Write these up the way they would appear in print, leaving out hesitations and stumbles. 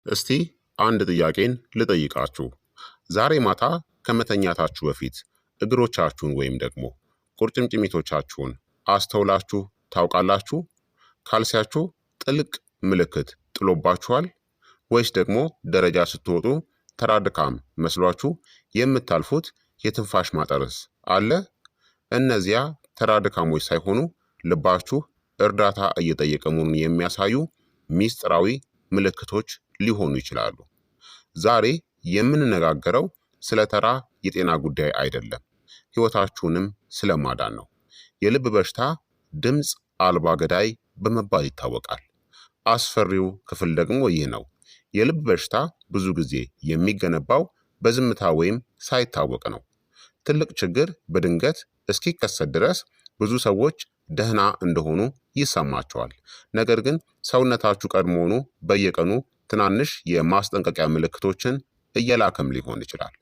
እስቲ አንድ ጥያቄን ልጠይቃችሁ። ዛሬ ማታ ከመተኛታችሁ በፊት እግሮቻችሁን ወይም ደግሞ ቁርጭምጭሚቶቻችሁን አስተውላችሁ ታውቃላችሁ? ካልሲያችሁ ጥልቅ ምልክት ጥሎባችኋል? ወይስ ደግሞ ደረጃ ስትወጡ ተራ ድካም መስሏችሁ የምታልፉት የትንፋሽ ማጠርስ አለ? እነዚያ ተራ ድካሞች ሳይሆኑ ልባችሁ እርዳታ እየጠየቀ መሆኑን የሚያሳዩ ሚስጥራዊ ምልክቶች ሊሆኑ ይችላሉ። ዛሬ የምንነጋገረው ስለ ተራ የጤና ጉዳይ አይደለም፣ ህይወታችሁንም ስለማዳን ነው። የልብ በሽታ ድምፅ አልባ ገዳይ በመባል ይታወቃል። አስፈሪው ክፍል ደግሞ ይህ ነው። የልብ በሽታ ብዙ ጊዜ የሚገነባው በዝምታ ወይም ሳይታወቅ ነው። ትልቅ ችግር በድንገት እስኪከሰት ድረስ ብዙ ሰዎች ደህና እንደሆኑ ይሰማቸዋል። ነገር ግን ሰውነታችሁ ቀድሞውኑ በየቀኑ ትናንሽ የማስጠንቀቂያ ምልክቶችን እየላከም ሊሆን ይችላል።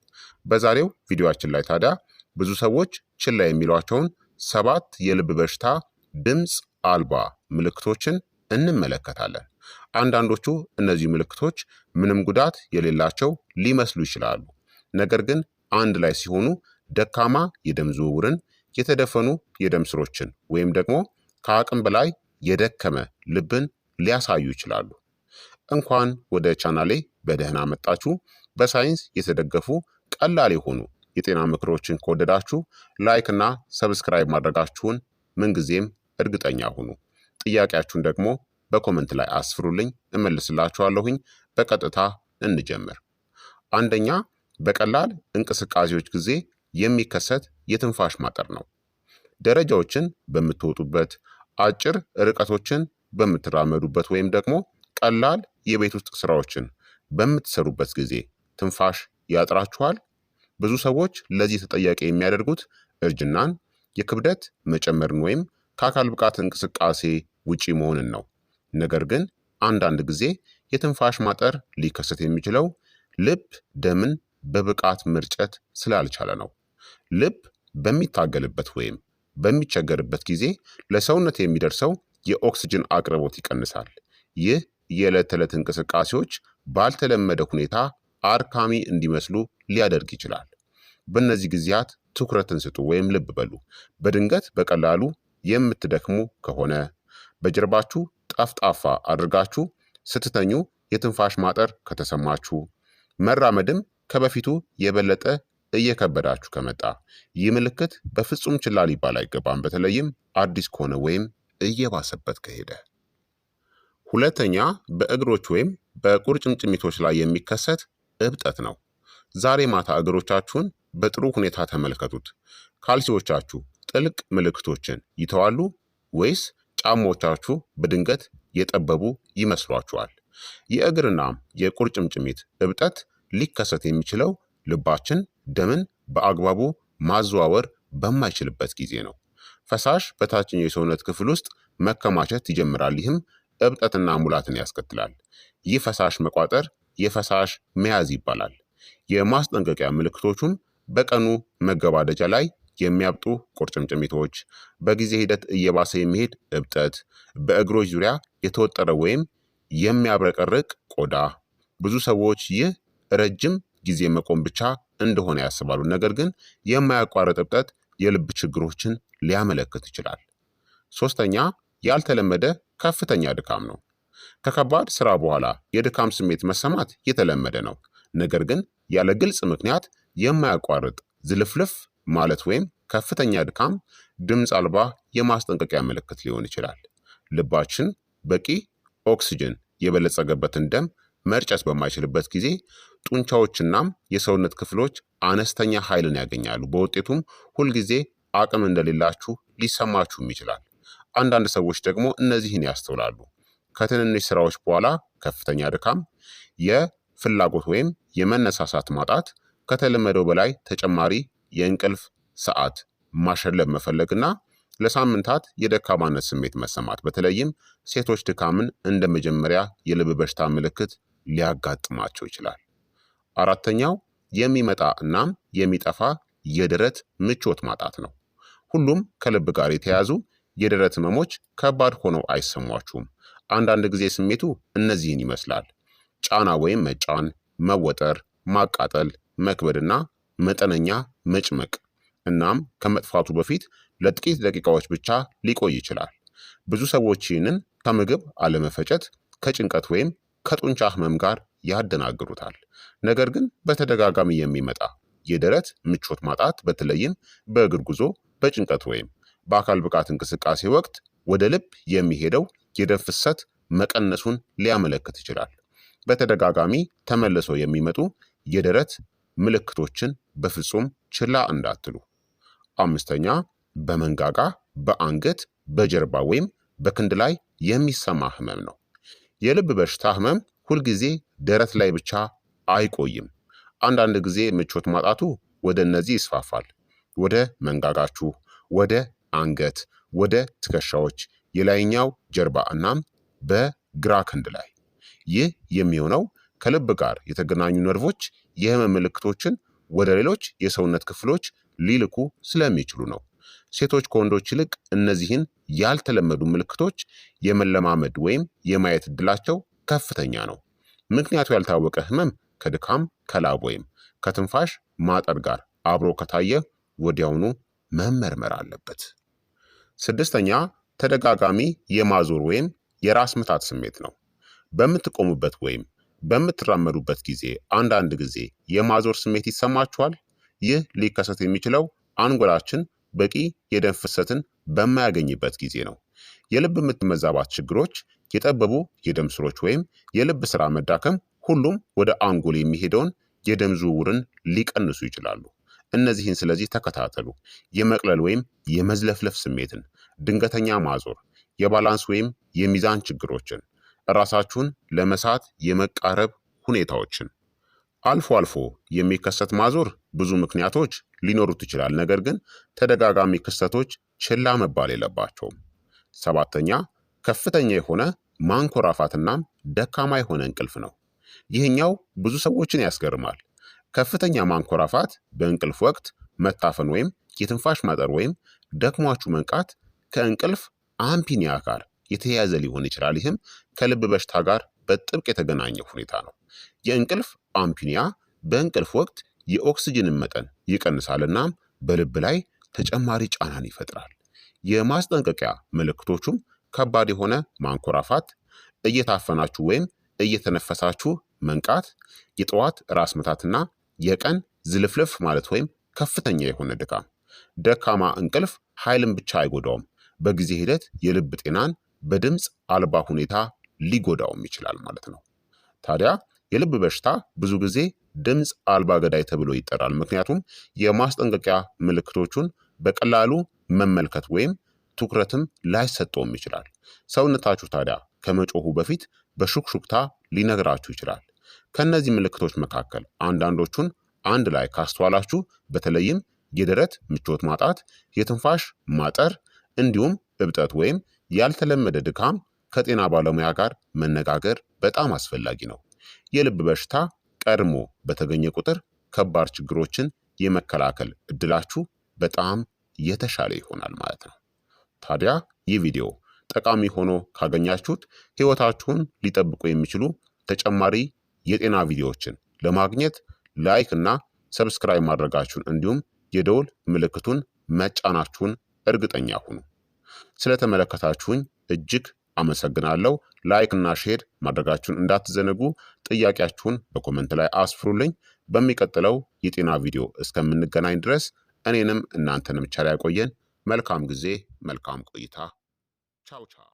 በዛሬው ቪዲዮአችን ላይ ታዲያ ብዙ ሰዎች ችላ የሚሏቸውን 7 የልብ በሽታ ድምፅ አልባ ምልክቶችን እንመለከታለን። አንዳንዶቹ እነዚህ ምልክቶች ምንም ጉዳት የሌላቸው ሊመስሉ ይችላሉ። ነገር ግን አንድ ላይ ሲሆኑ ደካማ የደም ዝውውርን፣ የተደፈኑ የደም ስሮችን ወይም ደግሞ ከአቅም በላይ የደከመ ልብን ሊያሳዩ ይችላሉ። እንኳን ወደ ቻናሌ በደህና መጣችሁ። በሳይንስ የተደገፉ ቀላል የሆኑ የጤና ምክሮችን ከወደዳችሁ ላይክ እና ሰብስክራይብ ማድረጋችሁን ምንጊዜም እርግጠኛ ሁኑ። ጥያቄያችሁን ደግሞ በኮመንት ላይ አስፍሩልኝ፣ እመልስላችኋለሁኝ። በቀጥታ እንጀምር። አንደኛ፣ በቀላል እንቅስቃሴዎች ጊዜ የሚከሰት የትንፋሽ ማጠር ነው። ደረጃዎችን በምትወጡበት፣ አጭር ርቀቶችን በምትራመዱበት ወይም ደግሞ ቀላል የቤት ውስጥ ስራዎችን በምትሰሩበት ጊዜ ትንፋሽ ያጥራችኋል? ብዙ ሰዎች ለዚህ ተጠያቂ የሚያደርጉት እርጅናን፣ የክብደት መጨመርን ወይም ከአካል ብቃት እንቅስቃሴ ውጪ መሆንን ነው። ነገር ግን አንዳንድ ጊዜ የትንፋሽ ማጠር ሊከሰት የሚችለው ልብ ደምን በብቃት መርጨት ስላልቻለ ነው። ልብ በሚታገልበት ወይም በሚቸገርበት ጊዜ ለሰውነት የሚደርሰው የኦክስጅን አቅርቦት ይቀንሳል። ይህ የዕለት ተዕለት እንቅስቃሴዎች ባልተለመደ ሁኔታ አድካሚ እንዲመስሉ ሊያደርግ ይችላል። በእነዚህ ጊዜያት ትኩረትን ስጡ ወይም ልብ በሉ። በድንገት በቀላሉ የምትደክሙ ከሆነ፣ በጀርባችሁ ጠፍጣፋ አድርጋችሁ ስትተኙ የትንፋሽ ማጠር ከተሰማችሁ፣ መራመድም ከበፊቱ የበለጠ እየከበዳችሁ ከመጣ፣ ይህ ምልክት በፍጹም ችላ ሊባል አይገባም፣ በተለይም አዲስ ከሆነ ወይም እየባሰበት ከሄደ። ሁለተኛ፣ በእግሮች ወይም በቁርጭምጭሚቶች ላይ የሚከሰት እብጠት ነው። ዛሬ ማታ እግሮቻችሁን በጥሩ ሁኔታ ተመልከቱት። ካልሲዎቻችሁ ጥልቅ ምልክቶችን ይተዋሉ ወይስ ጫማዎቻችሁ በድንገት የጠበቡ ይመስሏችኋል? የእግርና የቁርጭምጭሚት እብጠት ሊከሰት የሚችለው ልባችን ደምን በአግባቡ ማዘዋወር በማይችልበት ጊዜ ነው። ፈሳሽ በታችኛው የሰውነት ክፍል ውስጥ መከማቸት ይጀምራል። ይህም እብጠትና ሙላትን ያስከትላል። ይህ ፈሳሽ መቋጠር የፈሳሽ መያዝ ይባላል። የማስጠንቀቂያ ምልክቶቹም በቀኑ መገባደጃ ላይ የሚያብጡ ቁርጭምጭሚቶች፣ በጊዜ ሂደት እየባሰ የሚሄድ እብጠት፣ በእግሮች ዙሪያ የተወጠረ ወይም የሚያብረቀርቅ ቆዳ። ብዙ ሰዎች ይህ ረጅም ጊዜ መቆም ብቻ እንደሆነ ያስባሉ። ነገር ግን የማያቋርጥ እብጠት የልብ ችግሮችን ሊያመለክት ይችላል። ሶስተኛ፣ ያልተለመደ ከፍተኛ ድካም ነው። ከከባድ ስራ በኋላ የድካም ስሜት መሰማት የተለመደ ነው። ነገር ግን ያለ ግልጽ ምክንያት የማያቋርጥ ዝልፍልፍ ማለት ወይም ከፍተኛ ድካም ድምፅ አልባ የማስጠንቀቂያ ምልክት ሊሆን ይችላል። ልባችን በቂ ኦክስጅን የበለጸገበትን ደም መርጨት በማይችልበት ጊዜ ጡንቻዎችናም የሰውነት ክፍሎች አነስተኛ ኃይልን ያገኛሉ። በውጤቱም ሁልጊዜ አቅም እንደሌላችሁ ሊሰማችሁም ይችላል። አንዳንድ ሰዎች ደግሞ እነዚህን ያስተውላሉ። ከትንንሽ ስራዎች በኋላ ከፍተኛ ድካም፣ የፍላጎት ወይም የመነሳሳት ማጣት፣ ከተለመደው በላይ ተጨማሪ የእንቅልፍ ሰዓት ማሸለብ መፈለግና ለሳምንታት የደካማነት ስሜት መሰማት። በተለይም ሴቶች ድካምን እንደ መጀመሪያ የልብ በሽታ ምልክት ሊያጋጥማቸው ይችላል። አራተኛው፣ የሚመጣ እናም የሚጠፋ የደረት ምቾት ማጣት ነው። ሁሉም ከልብ ጋር የተያዙ የደረት ህመሞች ከባድ ሆነው አይሰሟችሁም። አንዳንድ ጊዜ ስሜቱ እነዚህን ይመስላል። ጫና ወይም መጫን፣ መወጠር፣ ማቃጠል፣ መክበድና መጠነኛ መጭመቅ እናም ከመጥፋቱ በፊት ለጥቂት ደቂቃዎች ብቻ ሊቆይ ይችላል። ብዙ ሰዎች ይህንን ከምግብ አለመፈጨት፣ ከጭንቀት ወይም ከጡንቻ ህመም ጋር ያደናግሩታል። ነገር ግን በተደጋጋሚ የሚመጣ የደረት ምቾት ማጣት በተለይም በእግር ጉዞ፣ በጭንቀት ወይም በአካል ብቃት እንቅስቃሴ ወቅት ወደ ልብ የሚሄደው የደም ፍሰት መቀነሱን ሊያመለክት ይችላል። በተደጋጋሚ ተመልሰው የሚመጡ የደረት ምልክቶችን በፍጹም ችላ እንዳትሉ። አምስተኛ በመንጋጋ፣ በአንገት፣ በጀርባ ወይም በክንድ ላይ የሚሰማ ህመም ነው። የልብ በሽታ ህመም ሁልጊዜ ደረት ላይ ብቻ አይቆይም። አንዳንድ ጊዜ ምቾት ማጣቱ ወደ እነዚህ ይስፋፋል። ወደ መንጋጋችሁ፣ ወደ አንገት፣ ወደ ትከሻዎች፣ የላይኛው ጀርባ እናም በግራ ክንድ ላይ። ይህ የሚሆነው ከልብ ጋር የተገናኙ ነርቮች የህመም ምልክቶችን ወደ ሌሎች የሰውነት ክፍሎች ሊልኩ ስለሚችሉ ነው። ሴቶች ከወንዶች ይልቅ እነዚህን ያልተለመዱ ምልክቶች የመለማመድ ወይም የማየት እድላቸው ከፍተኛ ነው። ምክንያቱ ያልታወቀ ህመም ከድካም፣ ከላብ ወይም ከትንፋሽ ማጠር ጋር አብሮ ከታየ ወዲያውኑ መመርመር አለበት። ስድስተኛ ተደጋጋሚ የማዞር ወይም የራስ ምታት ስሜት ነው። በምትቆሙበት ወይም በምትራመዱበት ጊዜ አንዳንድ ጊዜ የማዞር ስሜት ይሰማችኋል? ይህ ሊከሰት የሚችለው አንጎላችን በቂ የደም ፍሰትን በማያገኝበት ጊዜ ነው። የልብ ምት መዛባት ችግሮች፣ የጠበቡ የደም ስሮች ወይም የልብ ስራ መዳከም ሁሉም ወደ አንጎል የሚሄደውን የደም ዝውውርን ሊቀንሱ ይችላሉ። እነዚህን ስለዚህ ተከታተሉ። የመቅለል ወይም የመዝለፍለፍ ስሜትን፣ ድንገተኛ ማዞር፣ የባላንስ ወይም የሚዛን ችግሮችን፣ ራሳችሁን ለመሳት የመቃረብ ሁኔታዎችን። አልፎ አልፎ የሚከሰት ማዞር ብዙ ምክንያቶች ሊኖሩት ይችላል። ነገር ግን ተደጋጋሚ ክስተቶች ችላ መባል የለባቸውም። ሰባተኛ ከፍተኛ የሆነ ማንኮራፋትናም ደካማ የሆነ እንቅልፍ ነው። ይህኛው ብዙ ሰዎችን ያስገርማል። ከፍተኛ ማንኮራፋት በእንቅልፍ ወቅት መታፈን ወይም የትንፋሽ ማጠር ወይም ደክሟችሁ መንቃት ከእንቅልፍ አምፒኒያ ጋር የተያያዘ ሊሆን ይችላል። ይህም ከልብ በሽታ ጋር በጥብቅ የተገናኘ ሁኔታ ነው። የእንቅልፍ አምፒኒያ በእንቅልፍ ወቅት የኦክስጅንን መጠን ይቀንሳል እናም በልብ ላይ ተጨማሪ ጫናን ይፈጥራል። የማስጠንቀቂያ ምልክቶቹም ከባድ የሆነ ማንኮራፋት፣ እየታፈናችሁ ወይም እየተነፈሳችሁ መንቃት፣ የጠዋት ራስ ምታትና የቀን ዝልፍልፍ ማለት ወይም ከፍተኛ የሆነ ድካም። ደካማ እንቅልፍ ኃይልን ብቻ አይጎዳውም፣ በጊዜ ሂደት የልብ ጤናን በድምፅ አልባ ሁኔታ ሊጎዳውም ይችላል ማለት ነው። ታዲያ የልብ በሽታ ብዙ ጊዜ ድምፅ አልባ ገዳይ ተብሎ ይጠራል። ምክንያቱም የማስጠንቀቂያ ምልክቶቹን በቀላሉ መመልከት ወይም ትኩረትም ላይሰጠውም ይችላል። ሰውነታችሁ ታዲያ ከመጮሁ በፊት በሹክሹክታ ሊነግራችሁ ይችላል። ከእነዚህ ምልክቶች መካከል አንዳንዶቹን አንድ ላይ ካስተዋላችሁ በተለይም የደረት ምቾት ማጣት፣ የትንፋሽ ማጠር እንዲሁም እብጠት ወይም ያልተለመደ ድካም ከጤና ባለሙያ ጋር መነጋገር በጣም አስፈላጊ ነው። የልብ በሽታ ቀድሞ በተገኘ ቁጥር ከባድ ችግሮችን የመከላከል እድላችሁ በጣም የተሻለ ይሆናል ማለት ነው። ታዲያ ይህ ቪዲዮ ጠቃሚ ሆኖ ካገኛችሁት ህይወታችሁን ሊጠብቁ የሚችሉ ተጨማሪ የጤና ቪዲዮዎችን ለማግኘት ላይክ እና ሰብስክራይብ ማድረጋችሁን እንዲሁም የደውል ምልክቱን መጫናችሁን እርግጠኛ ሁኑ። ስለተመለከታችሁኝ እጅግ አመሰግናለሁ። ላይክ እና ሼር ማድረጋችሁን እንዳትዘነጉ። ጥያቄያችሁን በኮመንት ላይ አስፍሩልኝ። በሚቀጥለው የጤና ቪዲዮ እስከምንገናኝ ድረስ እኔንም እናንተንም ቸር ያቆየን። መልካም ጊዜ፣ መልካም ቆይታ። ቻው ቻው።